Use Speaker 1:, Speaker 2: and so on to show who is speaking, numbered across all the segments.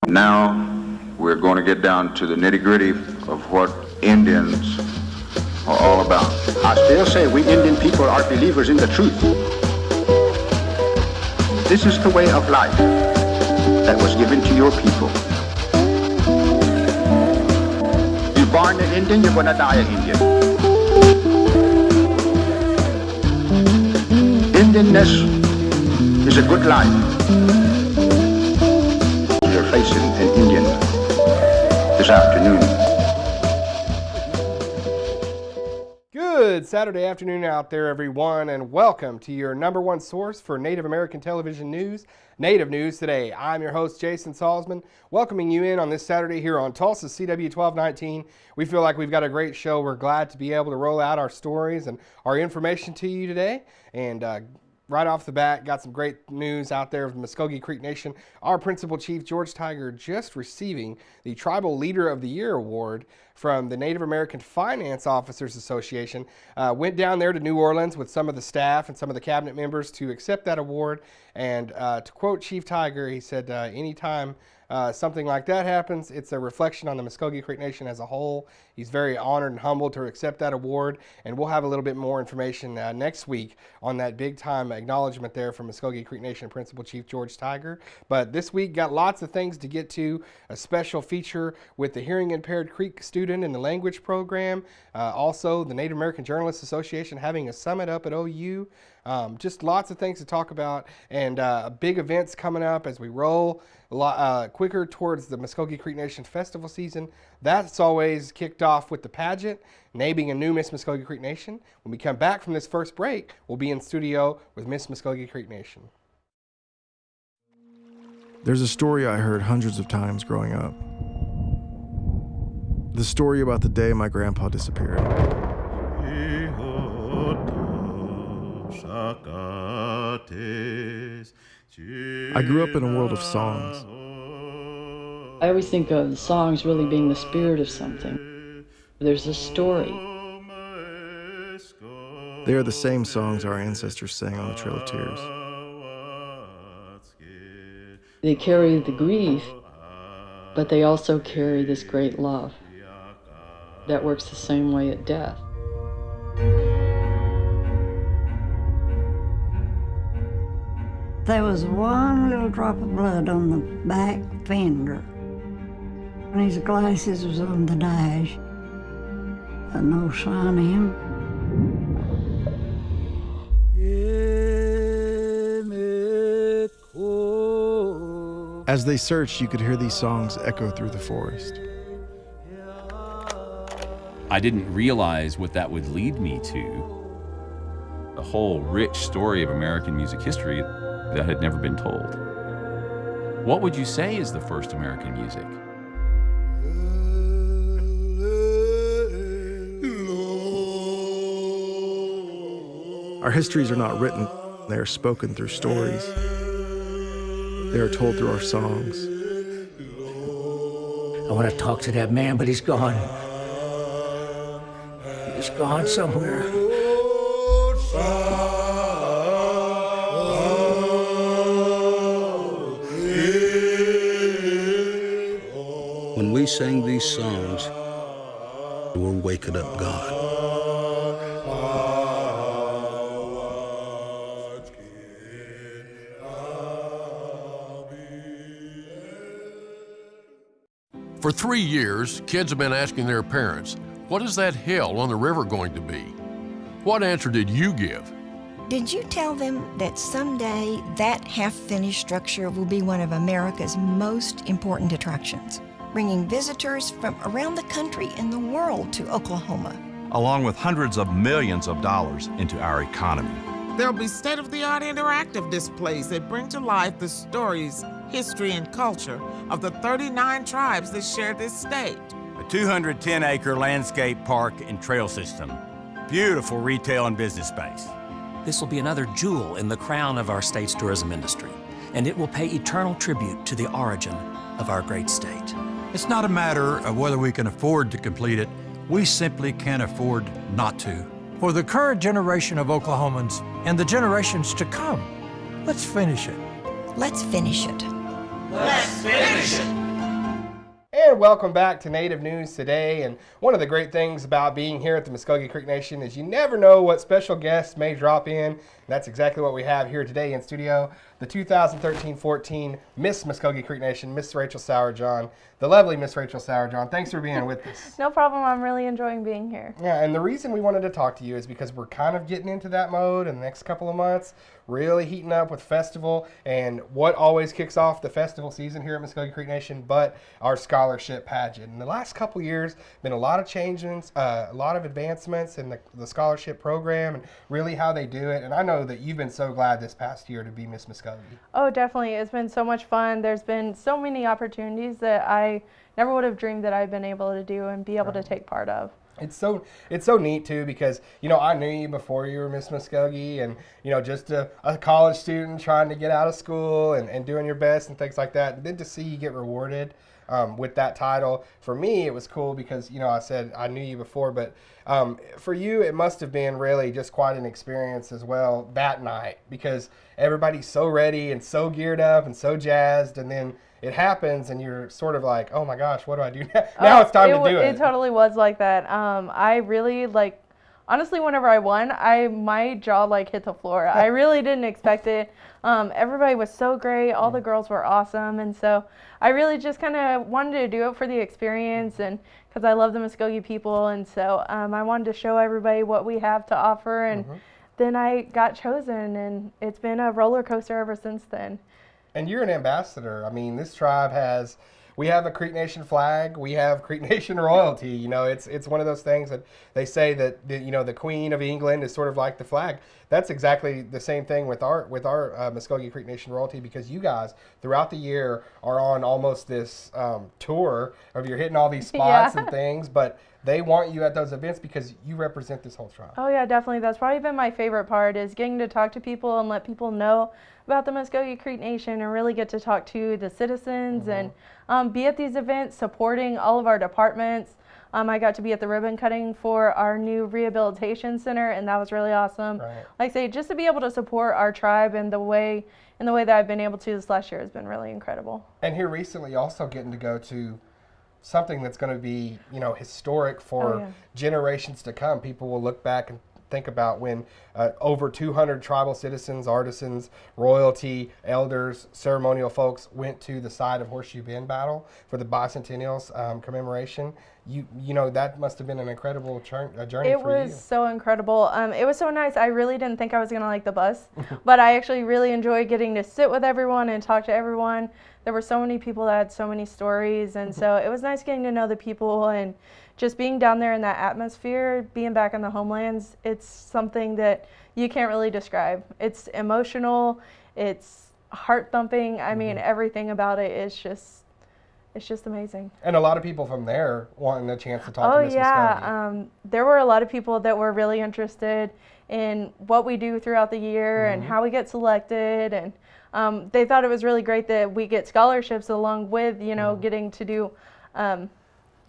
Speaker 1: Now we're going to get down to the nitty-gritty of what Indians are all about.
Speaker 2: I still say we Indian people are believers in the truth. This is the way of life that was given to your people. You're born an Indian, you're going to die an Indian. Indianness is a good life. You're facing an Indian this afternoon.
Speaker 3: Good Saturday afternoon out there, everyone, and welcome to your number one source for Native American television news, Native News Today. I'm your host, Jason Salzman, welcoming you in on this Saturday here on Tulsa CW 1219. We feel like we've got a great show. We're glad to be able to roll out our stories and our information to you today. And right off the bat, got some great news out there of the Muskogee Creek Nation. Our Principal Chief, George Tiger, just receiving the Tribal Leader of the Year Award from the Native American Finance Officers Association. Went down there to New Orleans with some of the staff and some of the cabinet members to accept that award. And to quote Chief Tiger, he said, anytime something like that happens, it's a reflection on the Muskogee Creek Nation as a whole. He's very honored and humbled to accept that award, and we'll have a little bit more information next week on that big time acknowledgement there from Muskogee Creek Nation Principal Chief George Tiger. But this week got lots of things to get to, a special feature with the hearing impaired Creek student in the language program, also the Native American Journalists Association having a summit up at OU. Just lots of things to talk about, and big events coming up as we roll quicker towards the Muskogee Creek Nation festival season. That's always kicked off with the pageant, naming a new Miss Muscogee Creek Nation. When we come back from this first break, we'll be in studio with Miss Muscogee Creek Nation.
Speaker 4: There's a story I heard hundreds of times growing up. The story about the day my grandpa disappeared. I grew up in a world of songs.
Speaker 5: I always think of the songs really being the spirit of something. There's a story.
Speaker 4: They are the same songs our ancestors sang on the Trail of Tears.
Speaker 5: They carry the grief, but they also carry this great love that works the same way at death.
Speaker 6: There was one little drop of blood on the back fender, and his glasses was on the dash, but no sign of him.
Speaker 4: As they searched, you could hear these songs echo through the forest.
Speaker 7: I didn't realize what that would lead me to. A whole rich story of American music history that had never been told. What would you say is the first American music?
Speaker 4: Our histories are not written, they are spoken through stories. They are told through our songs.
Speaker 8: I want to talk to that man, but he's gone. He's gone somewhere.
Speaker 9: When we sing these songs, we're waking up God.
Speaker 10: For 3 years, kids have been asking their parents, what is that hill on the river going to be? What answer did you give?
Speaker 11: Did you tell them that someday that half-finished structure will be one of America's most important attractions, bringing visitors from around the country and the world to Oklahoma,
Speaker 12: along with hundreds of millions of dollars into our economy?
Speaker 13: There'll be state-of-the-art interactive displays that bring to life the stories, history, and culture of the 39 tribes that share this state.
Speaker 14: A 210-acre landscape park and trail system. Beautiful retail and business space.
Speaker 15: This will be another jewel in the crown of our state's tourism industry, and it will pay eternal tribute to the origin of our great state.
Speaker 16: It's not a matter of whether we can afford to complete it. We simply can't afford not to. For the current generation of Oklahomans and the generations to come, let's finish it.
Speaker 11: Let's finish it.
Speaker 17: Let's finish it.
Speaker 3: And welcome back to Native News Today. And one of the great things about being here at the Muscogee Creek Nation is you never know what special guests may drop in. And that's exactly what we have here today in studio. The 2013-14 Miss Muscogee Creek Nation, Miss Rachel Sauerjohn, the lovely Miss Rachel Sauerjohn. Thanks for being with us.
Speaker 17: No problem. I'm really enjoying being here.
Speaker 3: Yeah, and the reason we wanted to talk to you is because we're kind of getting into that mode in the next couple of months, really heating up with festival and what always kicks off the festival season here at Muscogee Creek Nation, but our scholarship pageant. In the last couple of years, been a lot of changes, a lot of advancements in the scholarship program and really how they do it. And I know that you've been so glad this past year to be Miss Muscogee.
Speaker 17: Oh, definitely. It's been so much fun. There's been so many opportunities that I never would have dreamed that I've been able to do and be able to take part of.
Speaker 3: It's so neat too because, you know, I knew you before you were Miss Muscogee and, you know, just a college student trying to get out of school and doing your best and things like that. And then to see you get rewarded with that title, for me, it was cool because, you know, I said I knew you before, but for you, it must have been really just quite an experience as well that night because everybody's so ready and so geared up and so jazzed, and then it happens and you're sort of like, oh my gosh, what do I do now? Now it's time to do it.
Speaker 17: It totally was like that. I really, like, honestly, whenever I won, my jaw like hit the floor. I really didn't expect it. Everybody was so great. All the girls were awesome. And so I really just kind of wanted to do it for the experience and because I love the Muskogee people. And so I wanted to show everybody what we have to offer. And then I got chosen, and it's been a roller coaster ever since then.
Speaker 3: And you're an ambassador. I mean, this tribe we have a Creek Nation flag. We have Creek Nation royalty. You know, it's one of those things that they say that you know, the Queen of England is sort of like the flag. That's exactly the same thing with our Muskogee Creek Nation royalty because you guys throughout the year are on almost this tour of you're hitting all these spots and things, but they want you at those events because you represent this whole tribe.
Speaker 17: Oh yeah, definitely. That's probably been my favorite part is getting to talk to people and let people know about the Muskogee Creek Nation and really get to talk to the citizens and be at these events supporting all of our departments. I got to be at the ribbon cutting for our new rehabilitation center, and that was really awesome.
Speaker 3: Right.
Speaker 17: Like I say, just to be able to support our tribe in the way that I've been able to this last year has been really incredible.
Speaker 3: And here recently also getting to go to something that's going to be, you know, historic for generations to come. People will look back and think about when over 200 tribal citizens, artisans, royalty, elders, ceremonial folks went to the site of Horseshoe Bend battle for the bicentennial's commemoration. You know, that must have been an incredible journey for you.
Speaker 17: It was so incredible. It was so nice. I really didn't think I was going to like the bus, but I actually really enjoyed getting to sit with everyone and talk to everyone. There were so many people that had so many stories, and so it was nice getting to know the people and just being down there in that atmosphere, being back in the homelands. It's something that you can't really describe. It's emotional, it's heart thumping. I mean, everything about it is just amazing.
Speaker 3: And a lot of people from there wanting a chance to talk to Miss Muscogee.
Speaker 17: There were a lot of people that were really interested in what we do throughout the year and how we get selected, and they thought it was really great that we get scholarships along with, you know, getting to do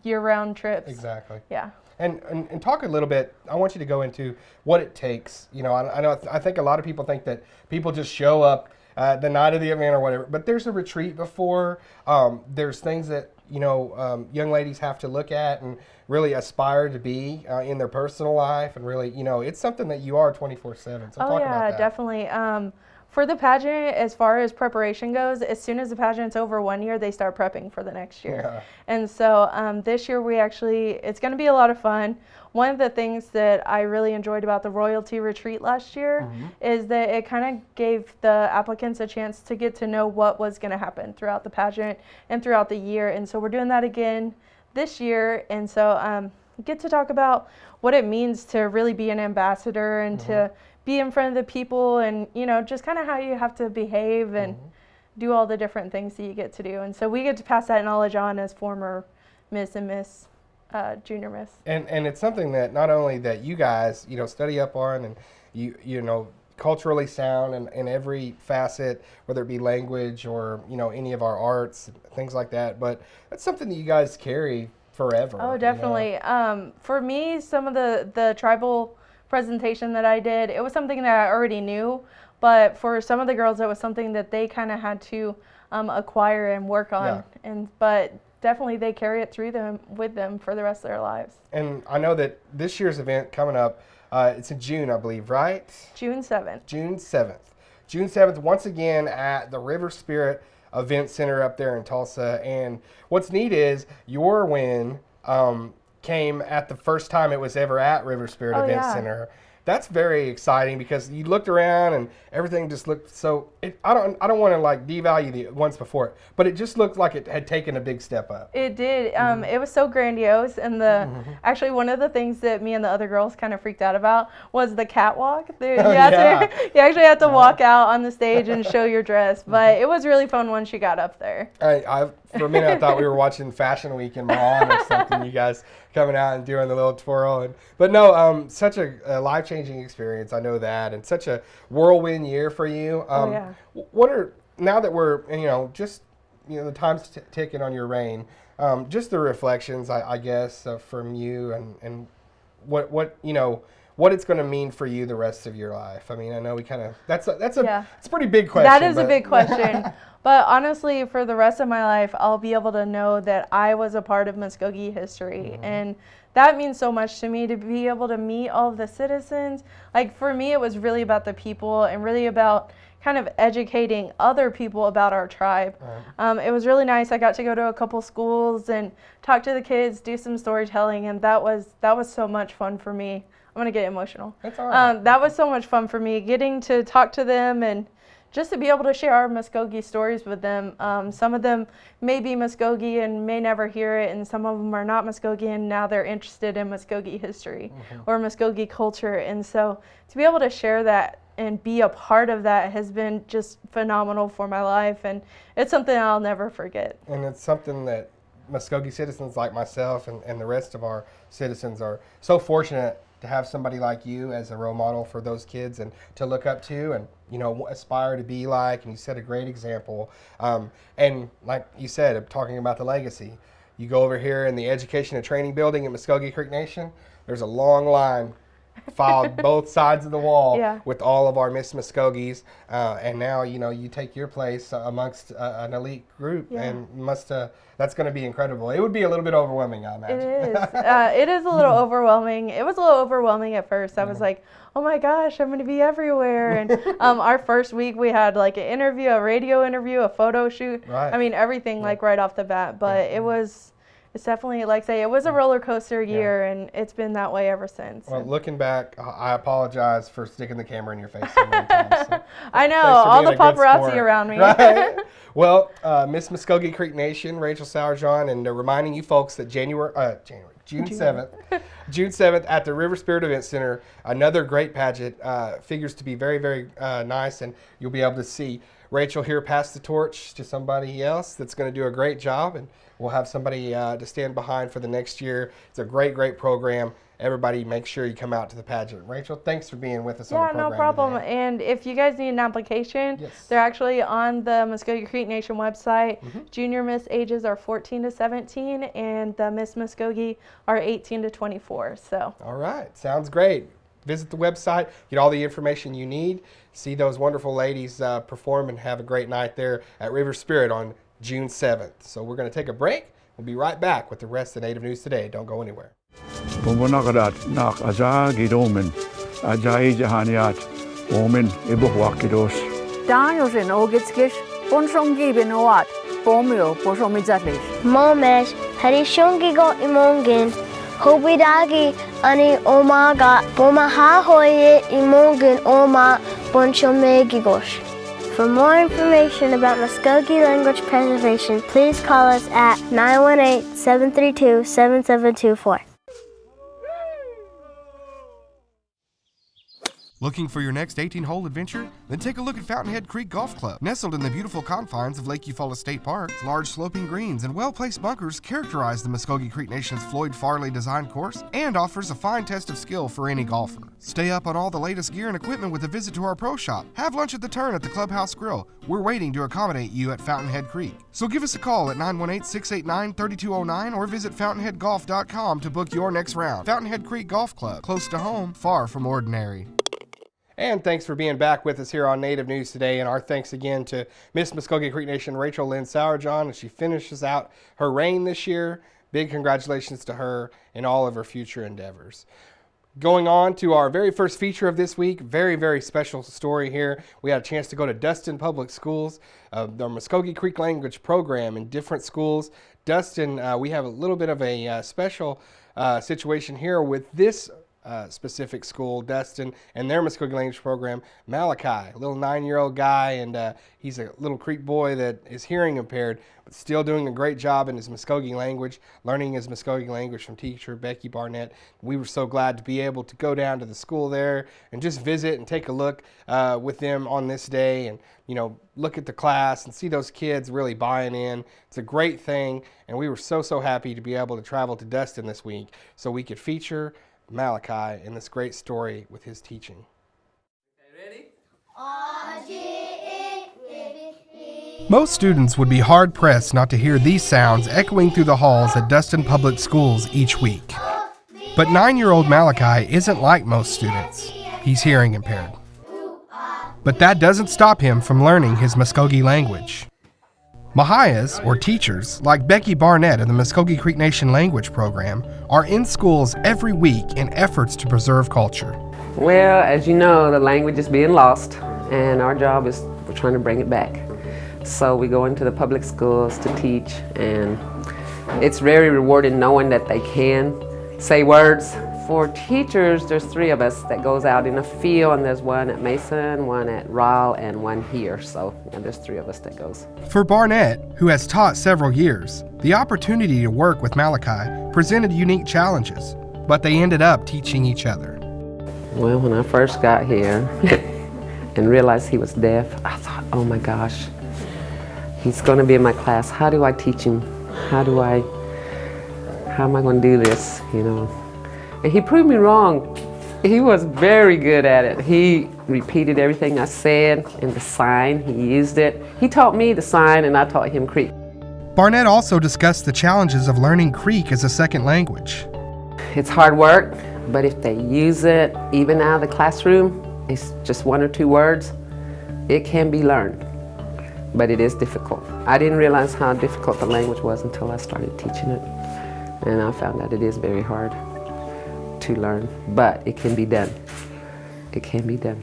Speaker 17: year-round trips.
Speaker 3: Exactly.
Speaker 17: Yeah.
Speaker 3: And talk a little bit, I want you to go into what it takes. You know, I think a lot of people think that people just show up the night of the event or whatever, but there's a retreat before. There's things that, you know, young ladies have to look at and really aspire to be in their personal life, and really, you know, it's something that you are 24/7. So talk about that.
Speaker 17: Definitely. For the pageant, as far as preparation goes, as soon as the pageant's over 1 year, they start prepping for the next year.
Speaker 3: Yeah.
Speaker 17: And so this year it's going to be a lot of fun. One of the things that I really enjoyed about the royalty retreat last year is that it kind of gave the applicants a chance to get to know what was going to happen throughout the pageant and throughout the year. And so we're doing that again this year. And so get to talk about what it means to really be an ambassador and to be in front of the people, and, you know, just kind of how you have to behave and do all the different things that you get to do. And so we get to pass that knowledge on as former Miss and Miss Junior Miss.
Speaker 3: And it's something that not only that you guys, you know, study up on, and you know, culturally sound in every facet, whether it be language or, you know, any of our arts, things like that, but that's something that you guys carry forever.
Speaker 17: Oh, definitely. You know? For me, some of the tribal presentation that I did, it was something that I already knew, but for some of the girls, it was something that they kind of had to acquire and work on. But definitely they carry it through them with them for the rest of their lives.
Speaker 3: And I know that this year's event coming up, it's in June, I believe, right?
Speaker 17: June 7th.
Speaker 3: June 7th. June 7th, once again at the River Spirit Event Center up there in Tulsa. And what's neat is your win came at the first time it was ever at River Spirit Event Center. That's very exciting because you looked around and everything just looked so. I don't want to like devalue the ones before it, but it just looked like it had taken a big step up.
Speaker 17: It did. It was so grandiose, and actually one of the things that me and the other girls kind of freaked out about was the catwalk. You actually had to walk out on the stage and show your dress, but it was really fun once you got up there.
Speaker 3: For a minute, I thought we were watching Fashion Week in Milan or something. You guys coming out and doing the little twirl, but no, such a life-changing experience. I know that, and such a whirlwind year for you. What are, now that we're just the time's ticking on your reign, just the reflections, I guess, from you and what it's going to mean for you the rest of your life. I mean, I know we kind of it's a pretty big question.
Speaker 17: That is a big question. But honestly, for the rest of my life, I'll be able to know that I was a part of Muskogee history. And that means so much to me, to be able to meet all of the citizens. Like, for me, it was really about the people and really about kind of educating other people about our tribe. It was really nice. I got to go to a couple schools and talk to the kids, do some storytelling, and that was so much fun for me. I'm going to get emotional.
Speaker 3: That's all right.
Speaker 17: That was so much fun for me, getting to talk to them and just to be able to share our Muskogee stories with them. Some of them may be Muskogee and may never hear it, and some of them are not Muskogee and now they're interested in Muskogee history or Muskogee culture. And so to be able to share that and be a part of that has been just phenomenal for my life, and it's something I'll never forget.
Speaker 3: And it's something that Muskogee citizens like myself and the rest of our citizens are so fortunate to have somebody like you as a role model for those kids and to look up to and aspire to be like. And you set a great example. And like you said, talking about the legacy, you go over here in the Education and Training Building at Muscogee Creek Nation, there's a long line filed both sides of the wall with all of our Miss Muscogees, and now you take your place amongst an elite group, and that's going to be incredible. It would be a little bit overwhelming, I imagine.
Speaker 17: It is. It is a little overwhelming. It was a little overwhelming at first. I was like, oh my gosh, I'm going to be everywhere. And our first week we had like an interview, a radio interview, a photo shoot.
Speaker 3: Right.
Speaker 17: I mean, everything like right off the bat. But it's definitely, like say, it was a roller coaster year, and it's been that way ever since.
Speaker 3: Well, looking back, I apologize for sticking the camera in your face so many times. So
Speaker 17: I know, all the paparazzi around me.
Speaker 3: Right? Well, Miss Muscogee Creek Nation, Rachel Sauerjohn, and reminding you folks that June 7th at the River Spirit Event Center, another great pageant, figures to be very, very nice, and you'll be able to see Rachel here pass the torch to somebody else that's going to do a great job, and we'll have somebody to stand behind for the next year. It's a great, great program. Everybody make sure you come out to the pageant. Rachel, thanks for being with us on the program.
Speaker 17: Yeah, no problem.
Speaker 3: Today.
Speaker 17: And if you guys need an application, they're actually on the Muskogee Creek Nation website. Junior Miss ages are 14 to 17, and the Miss Muskogee are 18 to 24. So.
Speaker 3: All right, sounds great. Visit the website, get all the information you need, see those wonderful ladies perform, and have a great night there at River Spirit on June 7th. So we're going to take a break. We'll be right back with the rest of Native News Today. Don't go anywhere.
Speaker 18: Daniels in Ogitskish, Bonshongi Benoat, Bomio, Boshomizatlish.
Speaker 19: Momesh, Harishongigo Imongin, Hobidagi, Ani Omaga, Bomahahoye Imongin Oma, Bonshomegigosh. For more information about Muskogee language preservation, please call us at 918-732-7724.
Speaker 3: Looking for your next 18-hole adventure? Then take a look at Fountainhead Creek Golf Club. Nestled in the beautiful confines of Lake Eufaula State Park, large sloping greens and well-placed bunkers characterize the Muskogee Creek Nation's Floyd Farley designed course and offers a fine test of skill for any golfer. Stay up on all the latest gear and equipment with a visit to our pro shop. Have lunch at the turn at the Clubhouse Grill. We're waiting to accommodate you at Fountainhead Creek. So give us a call at 918-689-3209 or visit fountainheadgolf.com to book your next round. Fountainhead Creek Golf Club, close to home, far from ordinary. And thanks for being back with us here on Native News today. And our thanks again to Miss Muscogee Creek Nation, Rachel Lynn Sourjohn, as she finishes out her reign this year. Big congratulations to her in all of her future endeavors. Going on to our very first feature of this week, very, very special story here. We had a chance to go to Dustin Public Schools, the Muskogee Creek language program in different schools. Dustin, we have a little bit of a special situation here with this specific school, Dustin, and their Muskogee language program. Malachi, a little 9-year-old guy, and he's a little Creek boy that is hearing impaired, but still doing a great job in his Muskogee language, learning his Muskogee language from teacher Becky Barnett. We were so glad to be able to go down to the school there and just visit and take a look with them on this day, and look at the class and see those kids really buying in. It's a great thing, and we were so happy to be able to travel to Dustin this week so we could feature Malachi in this great story with his teaching. Most students would be hard-pressed not to hear these sounds echoing through the halls at Dustin Public Schools each week. But 9-year-old Malachi isn't like most students. He's hearing impaired. But that doesn't stop him from learning his Muskogee language. Mahayas, or teachers, like Becky Barnett of the Muskogee Creek Nation language program, are in schools every week in efforts to preserve culture.
Speaker 20: Well, as you know, the language is being lost, and our job is we're trying to bring it back. So we go into the public schools to teach, and it's very rewarding knowing that they can say words. For teachers, there's 3 of us that goes out in the field, and there's one at Mason, one at Ryle, and one here. So there's 3 of us that goes.
Speaker 3: For Barnett, who has taught several years, the opportunity to work with Malachi presented unique challenges, but they ended up teaching each other.
Speaker 20: Well, when I first got here and realized he was deaf, I thought, oh my gosh, he's going to be in my class. How do I teach him? How am I going to do this, And he proved me wrong. He was very good at it. He repeated everything I said in the sign. He used it. He taught me the sign, and I taught him Creek.
Speaker 3: Barnett also discussed the challenges of learning Creek as a second language.
Speaker 20: It's hard work, but if they use it, even out of the classroom, it's just 1 or 2 words, it can be learned. But it is difficult. I didn't realize how difficult the language was until I started teaching it. And I found that it is very hard to learn, but it can be done. It can be done.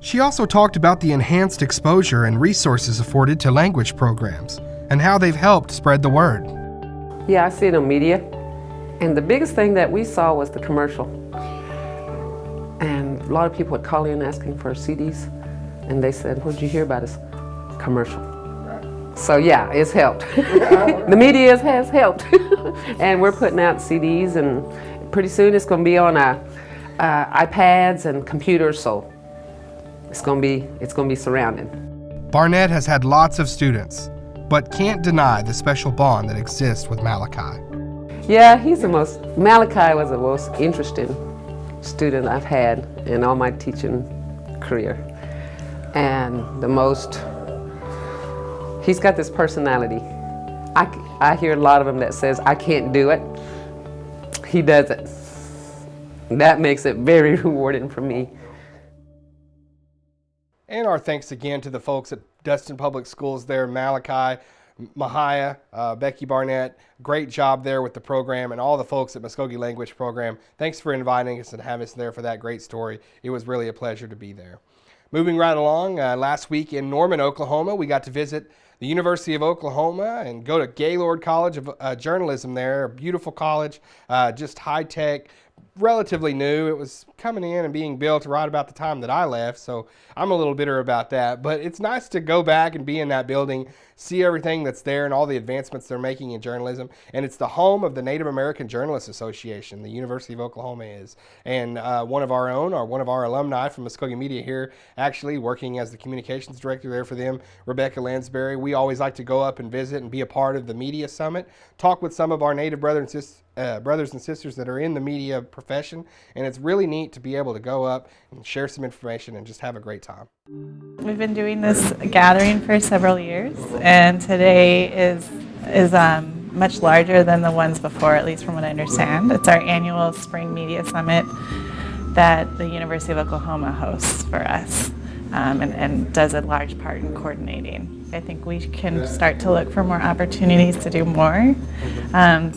Speaker 3: She also talked about the enhanced exposure and resources afforded to language programs and how they've helped spread the word.
Speaker 20: Yeah, I see it on media. And the biggest thing that we saw was the commercial. And a lot of people would call in asking for CDs, and they said, "What did you hear about us?" Commercial. So yeah, it's helped. The media has helped. And we're putting out CDs, and pretty soon it's going to be on iPads and computers, so it's going to be surrounded.
Speaker 3: Barnett has had lots of students, but can't deny the special bond that exists with Malachi.
Speaker 20: Yeah, Malachi was the most interesting student I've had in all my teaching career. And he's got this personality. I hear a lot of them that says, "I can't do it." He does it. That makes it very rewarding for me.
Speaker 3: And our thanks again to the folks at Dustin Public Schools there, Malachi, Mahaya, Becky Barnett. Great job there with the program, and all the folks at Muskogee Language Program. Thanks for inviting us and having us there for that great story. It was really a pleasure to be there. Moving right along, last week in Norman, Oklahoma, we got to visit the University of Oklahoma and go to Gaylord College of Journalism there. A beautiful college, just high-tech, relatively new. It was coming in and being built right about the time that I left, so I'm a little bitter about that. But it's nice to go back and be in that building, see everything that's there and all the advancements they're making in journalism. And it's the home of the Native American Journalists Association, the University of Oklahoma is. And one of our own, or one of our alumni from Muskogee Media here, actually working as the communications director there for them, Rebecca Lansbury. We always like to go up and visit and be a part of the media summit, talk with some of our Native brothers and sisters that are in the media profession, and it's really neat to be able to go up and share some information and just have a great time.
Speaker 21: We've been doing this gathering for several years, and today is much larger than the ones before, at least from what I understand. It's our annual Spring Media Summit, that the University of Oklahoma hosts for us and does a large part in coordinating. I think we can start to look for more opportunities to do more.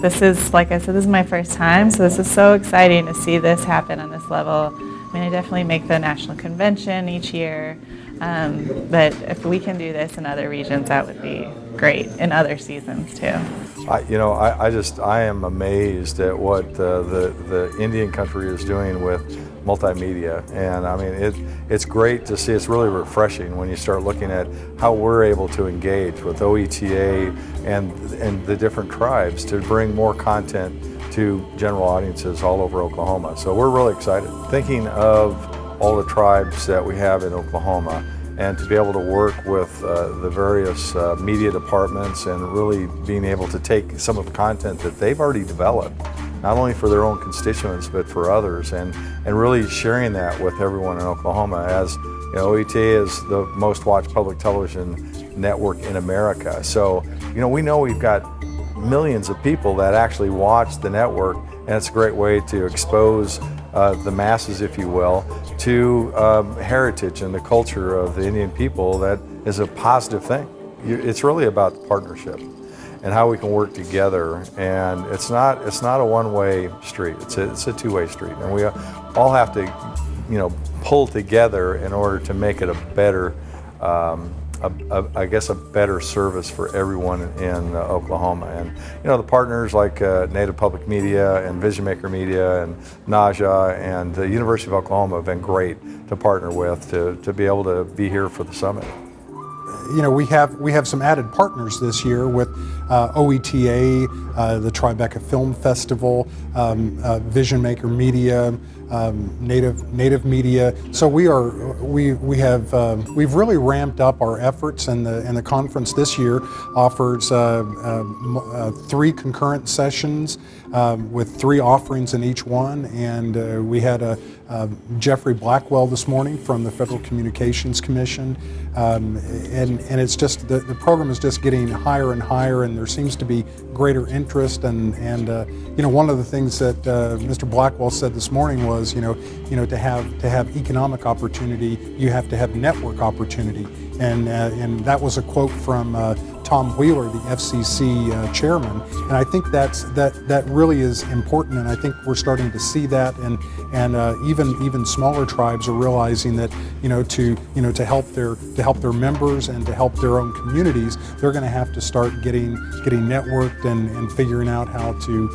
Speaker 21: This is, like I said, this is my first time, so this is so exciting to see this happen on this level. I mean, I definitely make the national convention each year, but if we can do this in other regions, that would be great, in other seasons too.
Speaker 1: I am amazed at what the Indian country is doing with multimedia, and I mean it's great to see. It's really refreshing when you start looking at how we're able to engage with OETA and the different tribes to bring more content to general audiences all over Oklahoma. So we're really excited. Thinking of all the tribes that we have in Oklahoma, and to be able to work with the various media departments and really being able to take some of the content that they've already developed, not only for their own constituents but for others, and really sharing that with everyone in Oklahoma. As you know, OETA is the most watched public television network in America. So we know we've got millions of people that actually watch the network, and it's a great way to expose the masses, if you will, to heritage and the culture of the Indian people. That is a positive thing. It's really about the partnership and how we can work together. And it's not a one-way street. It's a two-way street, and we all have to, pull together in order to make it a better, I guess, a better service for everyone in Oklahoma. And the partners like Native Public Media and Vision Maker Media and NAJA and the University of Oklahoma have been great to partner with to be able to be here for the summit.
Speaker 22: We have some added partners this year with OETA, the Tribeca Film Festival, Vision Maker Media, Native Media. So we've really ramped up our efforts, and the conference this year offers 3 concurrent sessions with 3 offerings in each one. And we had Jeffrey Blackwell this morning from the Federal Communications Commission, and it's just the program is just getting higher and higher, and there seems to be greater interest. And one of the things that Mr. Blackwell said this morning was to have economic opportunity, you have to have network opportunity, and that was a quote from Tom Wheeler, the FCC chairman. And I think that really is important, and I think we're starting to see that, and even smaller tribes are realizing that to help their members and to help their own communities, they're going to have to start getting networked and figuring out how to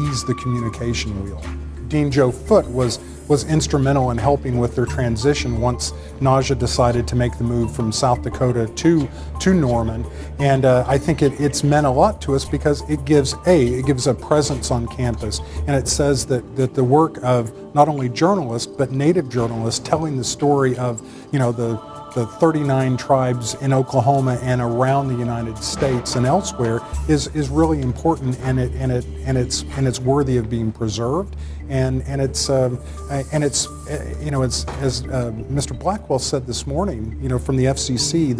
Speaker 22: ease the communication wheel. Dean Joe Foote was instrumental in helping with their transition once NAJA decided to make the move from South Dakota to Norman, and I think it's meant a lot to us because it gives a presence on campus, and it says that the work of not only journalists but Native journalists telling the story of the 39 tribes in Oklahoma and around the United States and elsewhere is really important, and it's worthy of being preserved, and it's as Mr. Blackwell said this morning, from the FCC,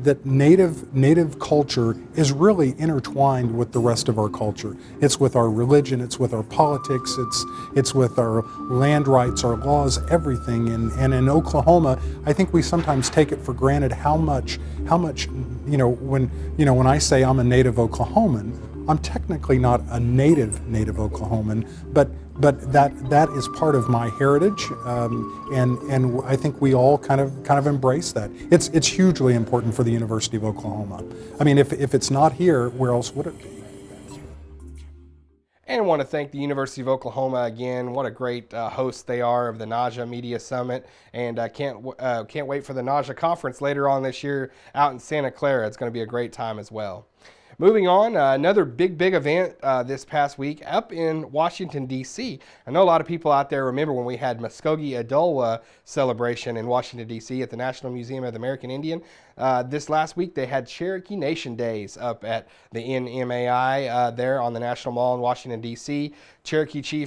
Speaker 22: that Native culture is really intertwined with the rest of our culture. It's with our religion, it's with our politics, it's with our land rights, our laws, everything. And in Oklahoma, I think we sometimes take it for granted how much when I say I'm a native Oklahoman, I'm technically not a native Oklahoman, but that is part of my heritage, and I think we all kind of embrace that. It's hugely important for the University of Oklahoma. I mean, if it's not here, where else would it be?
Speaker 3: And I want to thank the University of Oklahoma again. What a great host they are of the NAJA Media Summit, and I can't wait for the NAJA conference later on this year out in Santa Clara. It's going to be a great time as well. Moving on, another big event this past week up in Washington, D.C. I know a lot of people out there remember when we had Muskogee Adulwa celebration in Washington, D.C. at the National Museum of the American Indian. this last week they had Cherokee Nation Days up at the NMAI there on the National Mall in Washington, D.C. Cherokee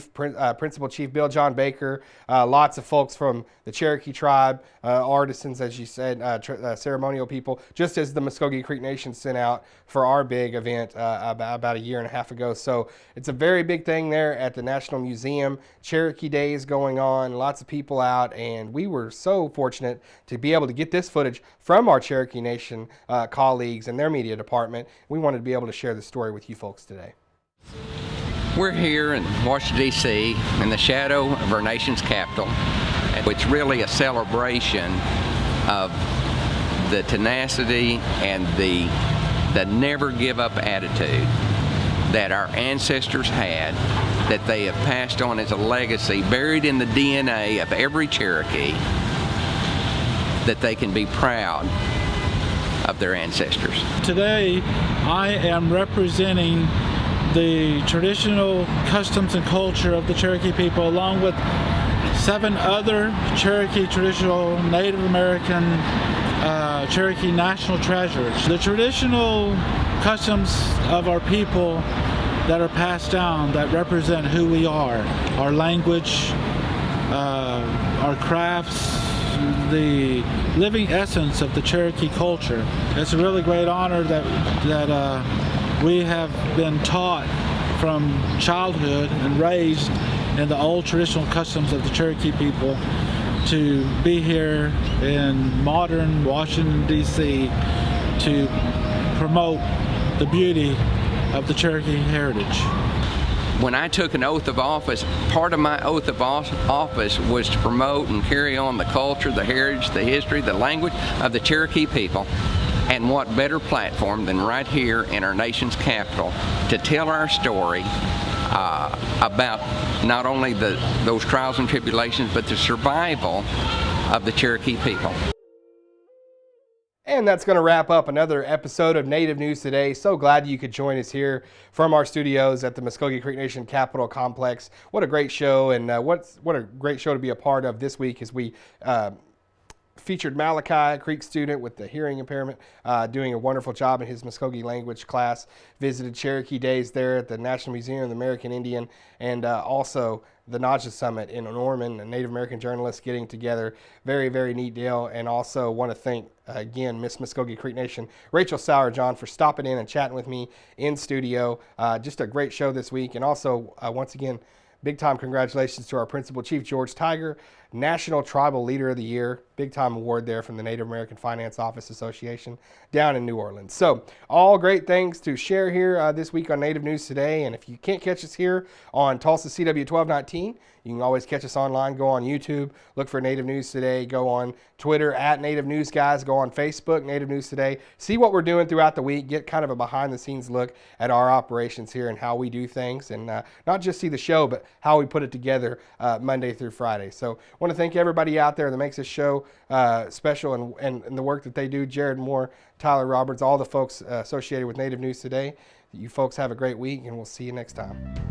Speaker 3: Principal Chief Bill John Baker, lots of folks from the Cherokee tribe, artisans, as you said, ceremonial people, just as the Muskogee Creek Nation sent out for our big event about a year and a half ago. So it's a very big thing there at the National Museum. Cherokee Days going on, lots of people out, and we were so fortunate to be able to get this footage from our Cherokee Nation colleagues and their media department. We wanted to be able to share the story with you folks today.
Speaker 2: We're here in Washington, D.C., in the shadow of our nation's capital. It's really a celebration of the tenacity and the never give up attitude that our ancestors had, that they have passed on as a legacy buried in the DNA of every Cherokee, that they can be proud of their ancestors.
Speaker 5: Today I am representing the traditional customs and culture of the Cherokee people, along with 7 other Cherokee traditional Native American Cherokee national treasures. The traditional customs of our people that are passed down, that represent who we are, our language, our crafts, the living essence of the Cherokee culture. It's a really great honor that we have been taught from childhood and raised in the old traditional customs of the Cherokee people to be here in modern Washington, D.C. to promote the beauty of the Cherokee heritage.
Speaker 2: When I took an oath of office, part of my oath of office was to promote and carry on the culture, the heritage, the history, the language of the Cherokee people. And what better platform than right here in our nation's capital to tell our story about not only those trials and tribulations, but the survival of the Cherokee people.
Speaker 3: And that's going to wrap up another episode of Native News Today. So glad you could join us here from our studios at the Muskogee Creek Nation Capitol Complex. What a great show, and what a great show to be a part of this week as we featured Malachi, a Creek student with the hearing impairment, doing a wonderful job in his Muskogee language class. Visited Cherokee Days there at the National Museum of the American Indian, and also the Naja Summit in Norman, and Native American journalists getting together. Very, very neat deal. And also want to thank, again, Miss Muscogee Creek Nation, Rachel Sauer-John, for stopping in and chatting with me in studio. Just a great show this week. And also, once again, big time congratulations to our Principal Chief George Tiger, National Tribal Leader of the Year, big time award there from the Native American Finance Office Association down in New Orleans. So all great things to share here this week on Native News Today. And if you can't catch us here on Tulsa CW 1219, you can always catch us online. Go on YouTube, look for Native News Today. Go on Twitter at Native News Guys. Go on Facebook, Native News Today. See what we're doing throughout the week. Get kind of a behind-the-scenes look at our operations here and how we do things. And not just see the show, but how we put it together Monday through Friday. So I want to thank everybody out there that makes this show special and the work that they do. Jared Moore, Tyler Roberts, all the folks associated with Native News Today. You folks have a great week, and we'll see you next time.